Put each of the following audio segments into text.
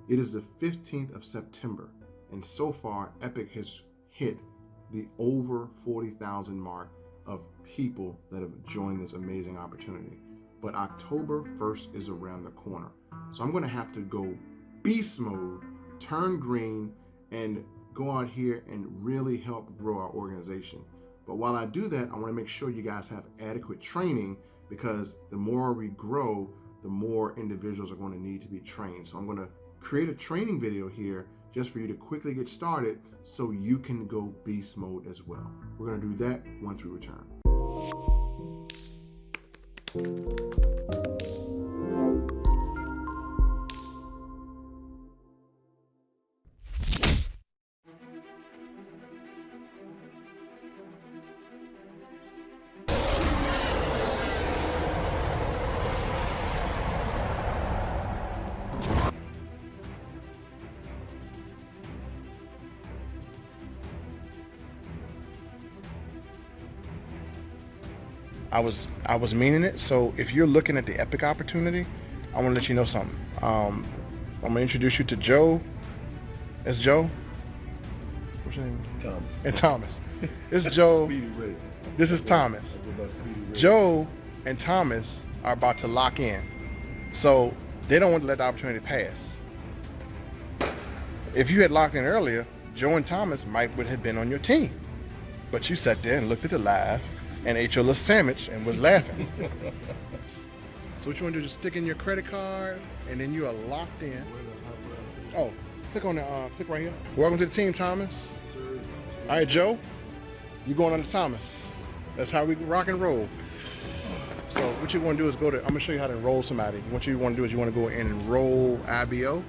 It is the 15th of September, and so far, Epic has hit the over 40,000 mark of people that have joined this amazing opportunity. But October 1st is around the corner. So I'm gonna have to go beast mode, turn green, and go out here and really help grow our organization. But while I do that, I wanna make sure you guys have adequate training, because the more we grow, the more individuals are gonna need to be trained. So I'm gonna create a training video here just for you to quickly get started so you can go beast mode as well. We're gonna do that once we return. I was meaning it. So if you're looking at the Epic opportunity, I want to let you know something. I'm gonna introduce you to Joe. It's Joe. What's your name? Thomas. And Thomas. This is Joe. This is Thomas. Joe and Thomas are about to lock in, so they don't want to let the opportunity pass. If you had locked in earlier, Joe and Thomas would have been on your team, but you sat there and looked at the live and ate your little sandwich and was laughing. So what you want to do is just stick in your credit card, and then you are locked in. Oh, click on the click right here. Welcome to the team, Thomas. All right, Joe, you going under Thomas. That's how we rock and roll. So what you want to do is go to, I'm gonna show you how to enroll somebody. What you want to do is you want to go and enroll IBO.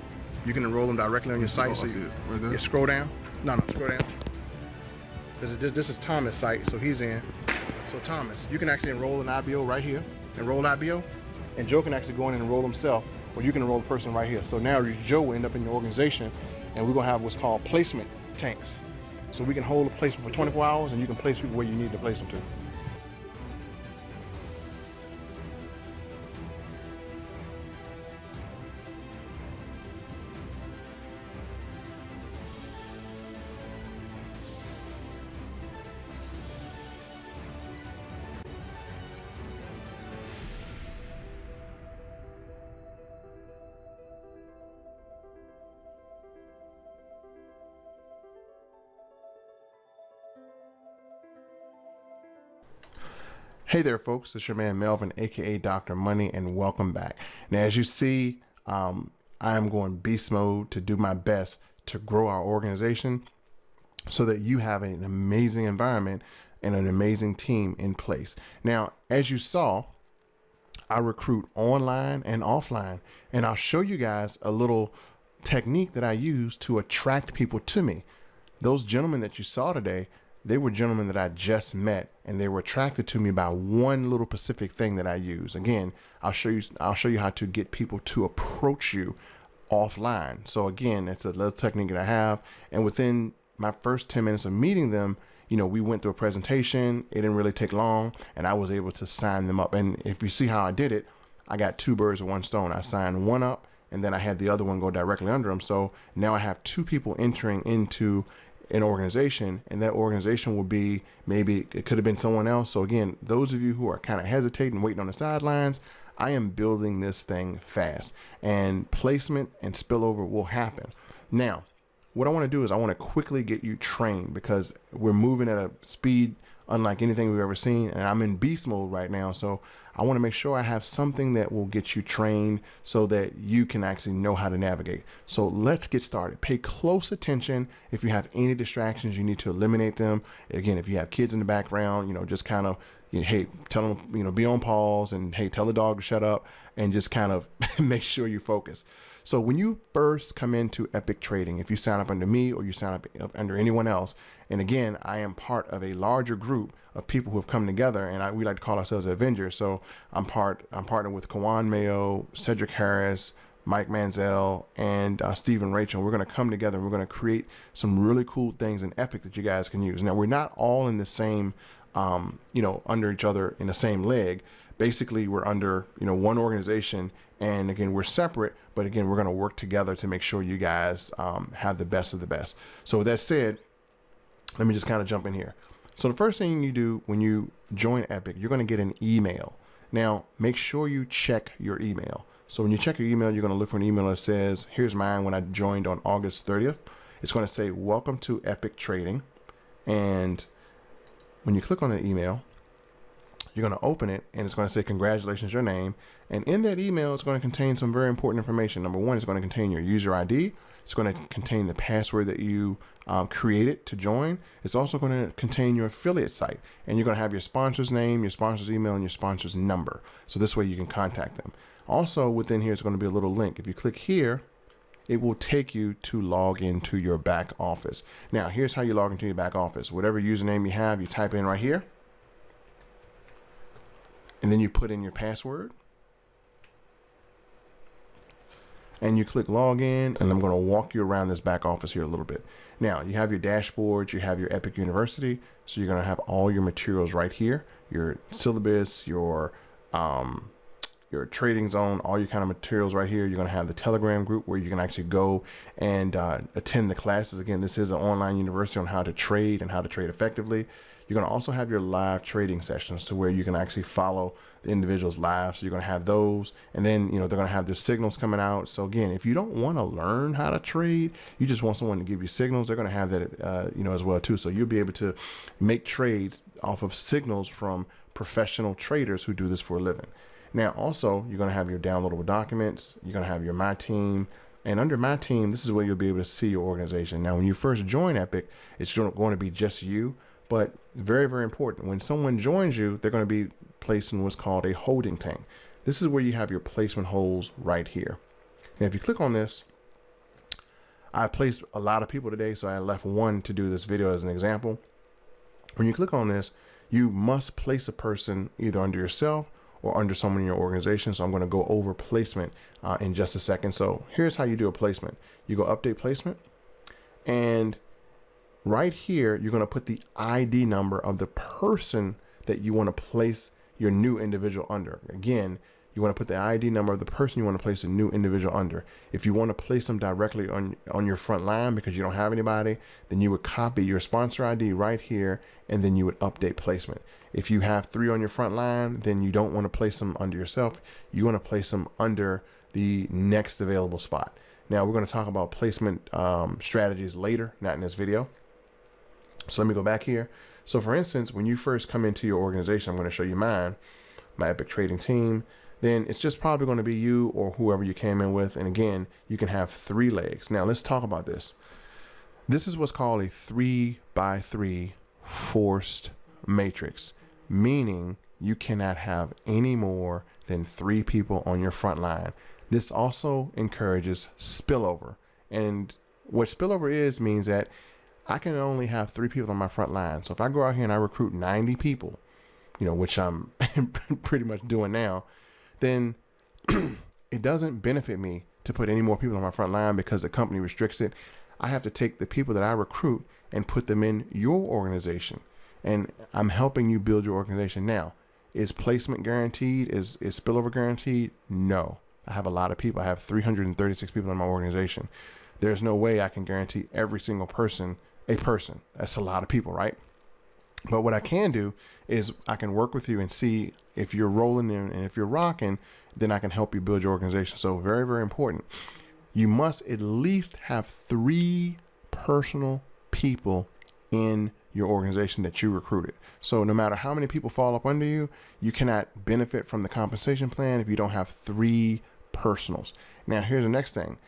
You can enroll them directly on your site. So you scroll down. No, scroll down. This is Thomas' site, so he's in. So Thomas, you can actually enroll an IBO right here, enroll IBO, and Joe can actually go in and enroll himself, or you can enroll the person right here. So now Joe will end up in your organization, and we're gonna have what's called placement tanks. So we can hold a placement for 24 hours, and you can place people where you need to place them to. Hey there, folks. It's your man Melvin, aka Dr. Money, and welcome back. Now, as you see, I am going beast mode to do my best to grow our organization so that you have an amazing environment and an amazing team in place. Now, as you saw, I recruit online and offline, and I'll show you guys a little technique that I use to attract people to me. Those gentlemen that you saw today, they were gentlemen that I just met, and they were attracted to me by one little specific thing that I use. Again, I'll show you how to get people to approach you offline. So again, it's a little technique that I have, and within my first 10 minutes of meeting them, we went through a presentation. It didn't really take long, and I was able to sign them up. And if you see how I did it, I got two birds with one stone. I signed one up, and then I had the other one go directly under them. So now I have two people entering into an organization, and that organization will be, maybe it could have been someone else. So again, those of you who are kind of hesitating, waiting on the sidelines, I am building this thing fast, and placement and spillover will happen. Now, what I want to do is I want to quickly get you trained, because we're moving at a speed unlike anything we've ever seen, and I'm in beast mode right now. So I want to make sure I have something that will get you trained so that you can actually know how to navigate. So let's get started. Pay close attention. If you have any distractions, you need to eliminate them. Again, if you have kids in the background, just kind of, hey, tell them, be on pause, and hey, tell the dog to shut up, and just kind of make sure you focus. So when you first come into Epic Trading, if you sign up under me or you sign up under anyone else, and again, I am part of a larger group of people who have come together, and we like to call ourselves Avengers. So I'm partnered with Kawan Mayo, Cedric Harris, Mike Mansell, and Stephen Rachel. We're going to come together and we're going to create some really cool things in Epic that you guys can use. Now, we're not all in the same, under each other in the same leg, basically we're under, one organization, and again, we're separate, but again, we're going to work together to make sure you guys have the best of the best. So with that said, let me just kind of jump in here. So the first thing you do when you join Epic, you're going to get an email. Now, make sure you check your email. So when you check your email, you're going to look for an email that says, here's mine when I joined on August 30th. It's going to say, welcome to Epic Trading. And when you click on the email, you're going to open it, and it's going to say, congratulations, your name. And in that email, it's going to contain some very important information. Number one, it's going to contain your user ID. It's going to contain the password that you created to join. It's also going to contain your affiliate site, and you're going to have your sponsor's name, your sponsor's email, and your sponsor's number. So this way you can contact them. Also within here is going to be a little link. If you click here, it will take you to log into your back office. Now, here's how you log into your back office. Whatever username you have, you type in right here, and then you put in your password. And you click login, and I'm going to walk you around this back office here a little bit. Now, you have your dashboard, you have your Epic University, so you're going to have all your materials right here, your syllabus, your trading zone, all your kind of materials right here. You're going to have the Telegram group where you can actually go and attend the classes. Again, this is an online university on how to trade and how to trade effectively. You're going to also have your live trading sessions to where you can actually follow the individuals live. So you're going to have those, and then, they're going to have their signals coming out. So again, if you don't want to learn how to trade, you just want someone to give you signals, they're going to have that, as well too. So you'll be able to make trades off of signals from professional traders who do this for a living. Now, also, you're going to have your downloadable documents. You're going to have your My Team. And under My Team, this is where you'll be able to see your organization. Now, when you first join Epic, it's going to be just you. But very, very important, when someone joins you, they're going to be placed in what's called a holding tank. This is where you have your placement holes right here. Now, if you click on this, I placed a lot of people today, so I left one to do this video as an example. When you click on this, you must place a person either under yourself or under someone in your organization. So I'm going to go over placement in just a second. So here's how you do a placement. You go update placement, and right here, you're going to put the ID number of the person that you want to place your new individual under. Again, you want to put the ID number of the person you want to place a new individual under. If you want to place them directly on your front line because you don't have anybody, then you would copy your sponsor ID right here, and then you would update placement. If you have 3 on your front line, then you don't want to place them under yourself. You want to place them under the next available spot. Now, we're going to talk about placement strategies later, not in this video. So let me go back here. So for instance, when you first come into your organization, I'm going to show you mine, my Epic Trading team. Then it's just probably going to be you or whoever you came in with. And again, you can have 3 legs. Now let's talk about this. This is what's called a 3x3 forced matrix, meaning you cannot have any more than 3 people on your front line. This also encourages spillover. And what spillover is means that I can only have 3 people on my front line. So if I go out here and I recruit 90 people, which I'm pretty much doing now, then it doesn't benefit me to put any more people on my front line because the company restricts it. I have to take the people that I recruit and put them in your organization. And I'm helping you build your organization. Now, is placement guaranteed? Is spillover guaranteed? No. I have a lot of people. I have 336 people in my organization. There's no way I can guarantee every single person a person. That's a lot of people, right? But what I can do is I can work with you and see if you're rolling in, and if you're rocking, then I can help you build your organization. So very, very important. You must at least have 3 personal people in your organization that you recruited. So no matter how many people fall up under you, you cannot benefit from the compensation plan if you don't have 3 personals. Now, here's the next thing.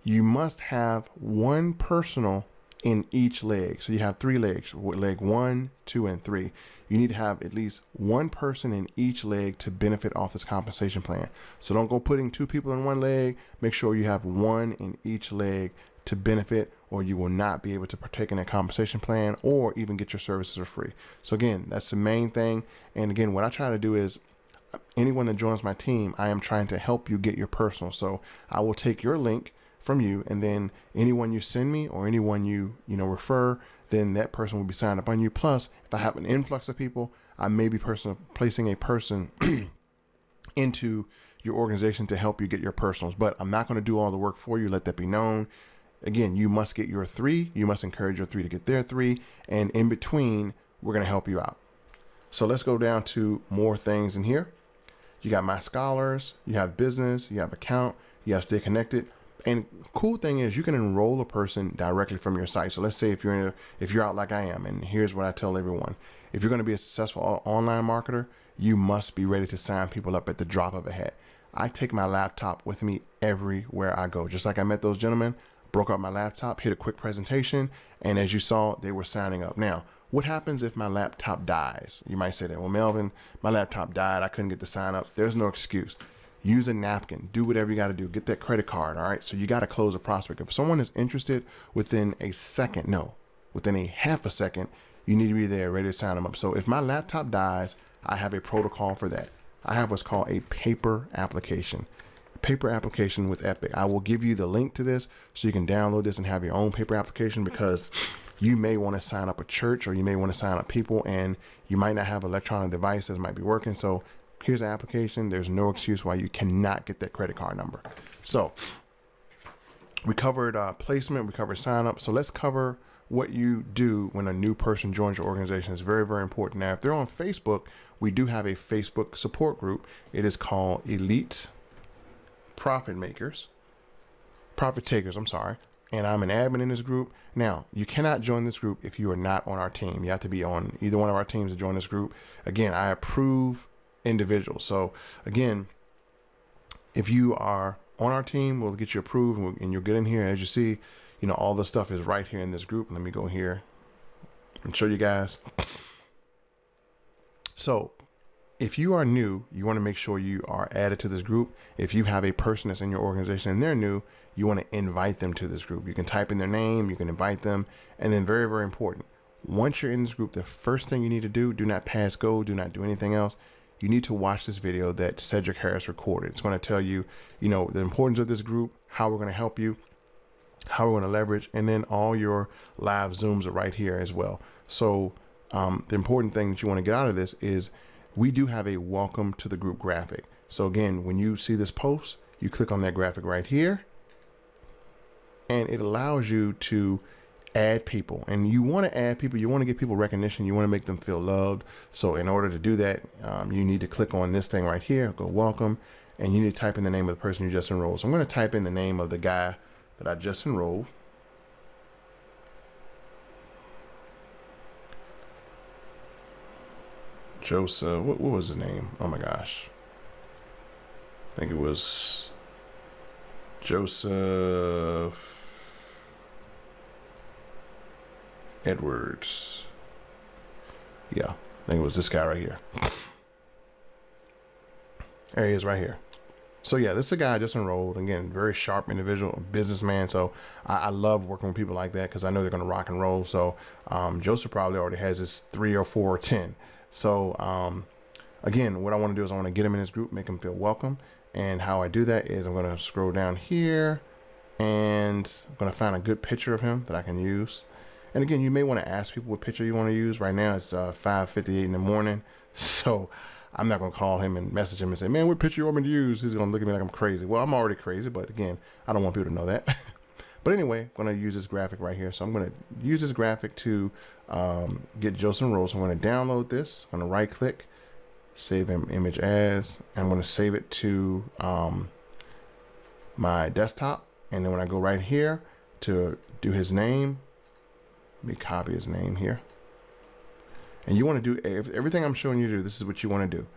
You must have 1 personal in each leg. So you have 3 legs, leg 1, 2, and 3. You need to have at least 1 person in each leg to benefit off this compensation plan. So don't go putting 2 people in 1 leg. Make sure you have 1 in each leg to benefit, or you will not be able to partake in a compensation plan or even get your services for free. So again, that's the main thing. And again, what I try to do is anyone that joins my team, I am trying to help you get your personal. So I will take your link from you, and then anyone you send me or anyone you refer, then that person will be signed up on you. Plus, if I have an influx of people, I may be placing a person into your organization to help you get your personals. But I'm not going to do all the work for you. Let that be known. Again, you must get your 3. You must encourage your 3 to get their 3. And in between, we're going to help you out. So let's go down to more things in here. You got my scholars, you have business, you have account, you have stay connected. And cool thing is you can enroll a person directly from your site. So let's say if you're out like I am, and here's what I tell everyone. If you're going to be a successful online marketer, you must be ready to sign people up at the drop of a hat. I take my laptop with me everywhere I go. Just like I met those gentlemen, broke out my laptop, hit a quick presentation, and as you saw, they were signing up. Now, what happens if my laptop dies? You might say that, well, Melvin, my laptop died. I couldn't get the sign up. There's no excuse. Use a napkin. Do whatever you got to do. Get that credit card. All right. So you got to close a prospect. If someone is interested within a second, no, within a half a second, you need to be there ready to sign them up. So if my laptop dies, I have a protocol for that. I have what's called a paper application. Paper application with Epic. I will give you the link to this so you can download this and have your own paper application, because you may want to sign up a church or you may want to sign up people and you might not have an electronic device that might be working. So here's an application. There's no excuse why you cannot get that credit card number. So we covered placement, we covered sign up. So let's cover what you do when a new person joins your organization. Is very, very important. Now, if they're on Facebook, we do have a Facebook support group. It is called Elite Profit Takers, I'm sorry. And I'm an admin in this group. Now, you cannot join this group if you are not on our team. You have to be on either one of our teams to join this group. Again, I approve individuals. So again, if you are on our team, we'll get you approved and you'll get in here. As you see, you know, all the stuff is right here in this group. Let me go here and show you guys. So if you are new, you want to make sure you are added to this group. If you have a person that's in your organization and they're new, you want to invite them to this group. You can type in their name, you can invite them. And then very, very important, once you're in this group, the first thing you need to do not pass go, do not do anything else. You need to watch this video that Cedric Harris recorded. It's going to tell you, you know, the importance of this group, how we're going to help you, how we're going to leverage, and then all your live Zooms are right here as well. So the important thing that you want to get out of this is we do have a welcome to the group graphic. So again, when you see this post, you click on that graphic right here, and it allows you to add people. And you want to add people, you want to give people recognition, you want to make them feel loved. So in order to do that, you need to click on this thing right here, go welcome, and you need to type in the name of the person you just enrolled. So I'm going to type in the name of the guy that I just enrolled. Joseph, what was his name? Oh my gosh. I think it was Joseph Edwards. Yeah, I think it was this guy right here. There he is right here. So yeah, this is a guy I just enrolled. Again, very sharp individual, businessman. So I love working with people like that because I know they're going to rock and roll. So Joseph probably already has his 3 or 4 or 10. So again, what I want to do is I want to get him in this group, make him feel welcome. And how I do that is I'm going to scroll down here and I'm going to find a good picture of him that I can use. And again, you may want to ask people what picture you want to use. Right now it's 5:58 in the morning. So I'm not going to call him and message him and say, man, what picture you want me to use? He's going to look at me like I'm crazy. Well, I'm already crazy, but again, I don't want people to know that. But anyway, I'm going to use this graphic right here. So I'm going to use this graphic to get Joseph enrolled. So I'm going to download this. I'm going to right click, save image as. I'm going to save it to my desktop. And then when I go right here to do his name, let me copy his name here. And you want to do everything I'm showing you to do. This is what you want to do.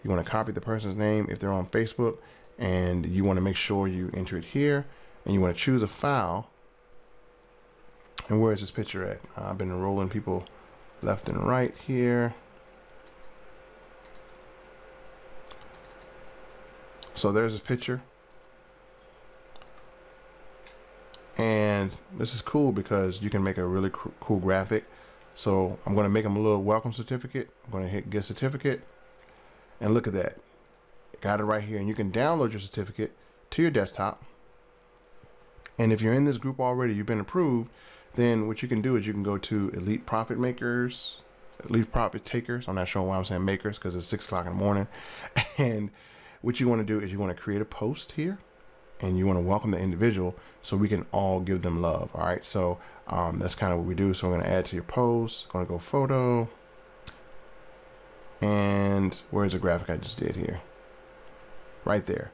You want to copy the person's name if they're on Facebook, and you want to make sure you enter it here, and you want to choose a file. And where is this picture at? I've been enrolling people left and right here. So there's his picture. And this is cool because you can make a really cool graphic. So I'm going to make him a little welcome certificate. I'm going to hit get certificate, and look at that. Got it right here. And you can download your certificate to your desktop. And if you're in this group already, you've been approved, then what you can do is you can go to Elite Profit Takers. I'm not sure why I'm saying makers because it's 6 o'clock in the morning. And what you want to do is you want to create a post here, and you want to welcome the individual so we can all give them love. All right, so that's kind of what we do. So I'm going to add to your post, going to go photo, and where's the graphic I just did here? Right there.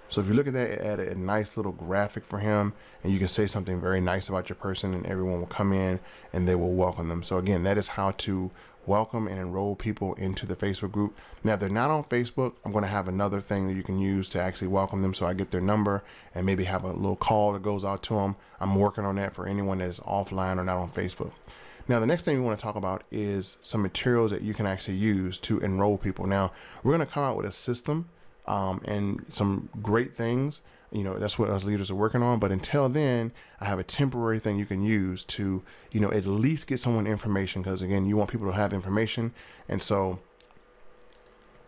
So if you look at that, it added a nice little graphic for him, and you can say something very nice about your person, and everyone will come in and they will welcome them. So again, that is how to welcome and enroll people into the Facebook group. Now, if they're not on Facebook, I'm going to have another thing that you can use to actually welcome them. So I get their number and maybe have a little call that goes out to them. I'm working on that for anyone that is offline or not on Facebook. Now, the next thing we want to talk about is some materials that you can actually use to enroll people. Now, we're going to come out with a system and some great things. You know, that's what us leaders are working on. But until then, I have a temporary thing you can use to, you know, at least get someone information, because again, you want people to have information. And so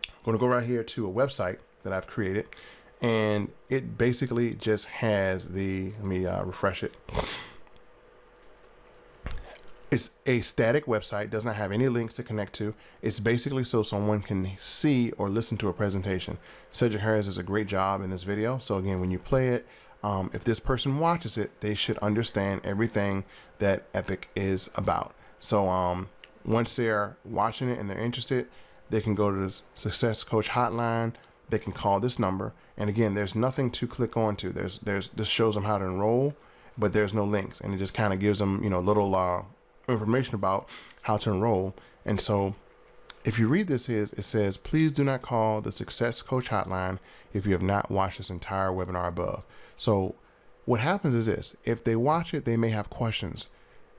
I'm going to go right here to a website that I've created, and it basically just has the, let me refresh it. It's a static website, does not have any links to connect to. It's basically so someone can see or listen to a presentation. Cedric Harris does a great job in this video. So again, when you play it, if this person watches it, they should understand everything that Epic is about. So once they're watching it and they're interested, they can go to the Success Coach hotline. They can call this number. And again, there's nothing to click on to. This shows them how to enroll, but there's no links. And it just kind of gives them, you know, little information about how to enroll. And so if you read this, it says, please do not call the Success Coach hotline if you have not watched this entire webinar above. So what happens is this: if they watch it, they may have questions.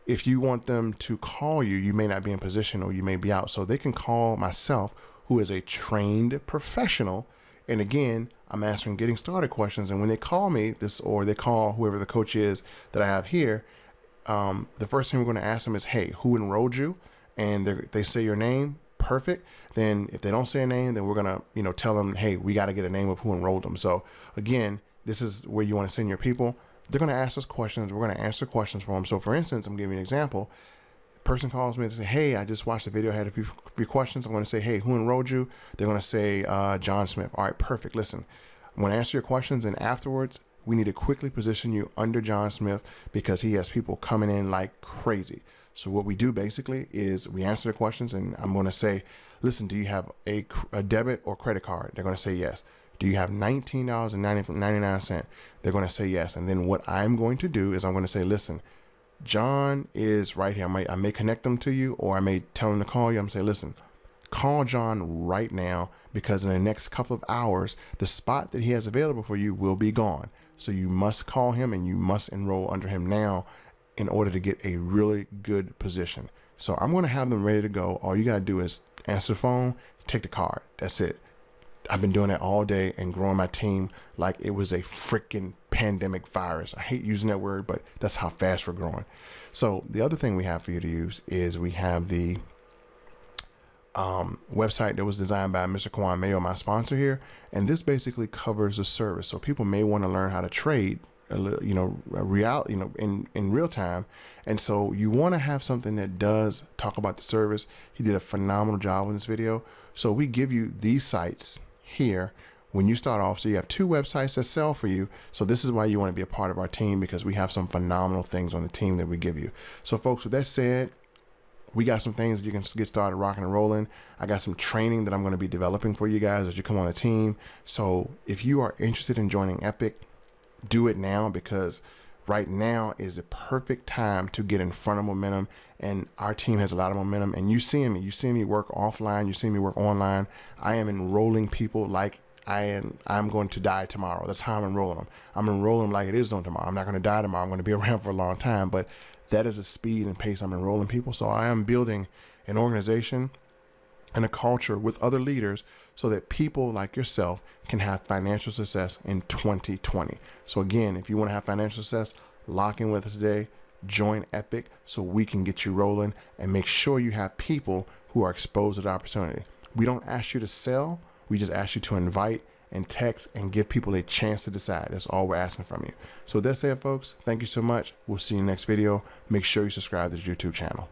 If you want them to call you, you may not be in position, or you may be out. So they can call myself, who is a trained professional. And again, I'm answering getting started questions. And when they call me or they call whoever the coach is that I have here, the first thing we're going to ask them is, hey, who enrolled you? And they say your name. Perfect. Then if they don't say a name, then we're going to, you know, tell them, hey, we got to get a name of who enrolled them. So again, this is where you want to send your people. They're going to ask us questions. We're going to answer questions for them. So for instance, I'm giving you an example. Person calls me and say, hey, I just watched the video. I had a few questions. I'm going to say, hey, who enrolled you? They're going to say, John Smith. All right, perfect. Listen, I'm going to answer your questions, and afterwards, we need to quickly position you under John Smith, because he has people coming in like crazy. So what we do basically is we answer the questions, and I'm going to say, listen, do you have a debit or credit card? They're going to say yes. Do you have $19.99? They're going to say yes. And then what I'm going to do is I'm going to say, listen, John is right here. I may connect them to you, or I may tell him to call you. I'm saying, listen, call John right now, because in the next couple of hours, the spot that he has available for you will be gone. So you must call him and you must enroll under him now in order to get a really good position. So I'm going to have them ready to go. All you got to do is answer the phone, take the card. That's it. I've been doing that all day and growing my team like it was a freaking pandemic virus. I hate using that word, but that's how fast we're growing. So the other thing we have for you to use is we have the website that was designed by Mr. Kwan Mayo, my sponsor here. And this basically covers the service. So people may want to learn how to trade, you know, in real time. And so you want to have something that does talk about the service. He did a phenomenal job in this video. So we give you these sites here when you start off. So you have two websites that sell for you. So this is why you want to be a part of our team, because we have some phenomenal things on the team that we give you. So folks, with that said, we got some things that you can get started rocking and rolling. I got some training that I'm going to be developing for you guys as you come on the team. So if you are interested in joining Epic, do it now, because right now is the perfect time to get in front of momentum. And our team has a lot of momentum. And you see me work offline. You see me work online. I am enrolling people like I'm going to die tomorrow. That's how I'm enrolling them. I'm enrolling them like it is on tomorrow. I'm not going to die tomorrow. I'm going to be around for a long time, but that is the speed and pace I'm enrolling people. So I am building an organization and a culture with other leaders so that people like yourself can have financial success in 2020. So again, if you want to have financial success, lock in with us today, join Epic so we can get you rolling, and make sure you have people who are exposed to the opportunity. We don't ask you to sell. We just ask you to invite and text and give people a chance to decide. That's all we're asking from you. So with that said, folks, thank you so much. We'll see you in the next video. Make sure you subscribe to the YouTube channel.